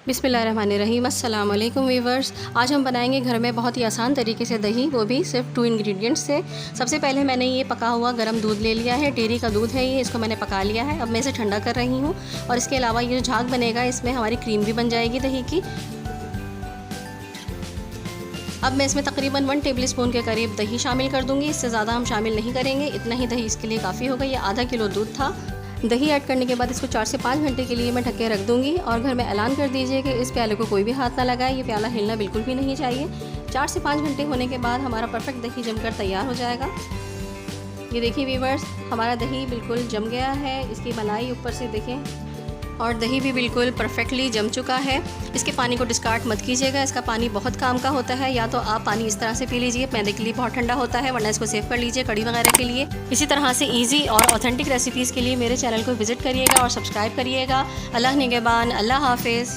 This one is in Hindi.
बिस्मिल्लाहिर्रहमानिर्रहीम। अस्सलाम वालेकुम वीवर्स। आज हम बनाएंगे घर में बहुत ही आसान तरीके से दही, वो भी सिर्फ 2 इंग्रेडिएंट्स से। सबसे पहले मैंने ये पका हुआ गरम दूध ले लिया है, डेयरी का दूध है ये, इसको मैंने पका लिया है। अब मैं इसे ठंडा कर रही हूँ और इसके अलावा ये जो झाग बनेगा इसमें हमारी क्रीम भी बन जाएगी दही की। अब मैं इसमें तकरीबन 1 टेबल स्पून के करीब दही शामिल कर दूँगी, इससे ज़्यादा हम शामिल नहीं करेंगे। इतना ही दही इसके लिए काफ़ी होगा। ये आधा किलो दूध था। दही ऐड करने के बाद इसको 4 से 5 घंटे के लिए मैं ढक के रख दूँगी और घर में ऐलान कर दीजिए कि इस प्याले को कोई भी हाथ ना लगाए। ये प्याला हिलना बिल्कुल भी नहीं चाहिए। 4 से 5 घंटे होने के बाद हमारा परफेक्ट दही जमकर तैयार हो जाएगा। ये देखिए वीवर्स, हमारा दही बिल्कुल जम गया है। इसकी मलाई ऊपर से देखें और दही भी बिल्कुल परफेक्टली जम चुका है। इसके पानी को डिस्कार्ड मत कीजिएगा, इसका पानी बहुत काम का होता है। या तो आप पानी इस तरह से पी लीजिए, मैदे के लिए बहुत ठंडा होता है, वरना इसको सेव कर लीजिए कड़ी वगैरह के लिए। इसी तरह से इजी और ऑथेंटिक रेसिपीज़ के लिए मेरे चैनल को विजिट करिएगा और सब्सक्राइब करिएगा। अल्लाह निगहबान, अल्लाह हाफिज़।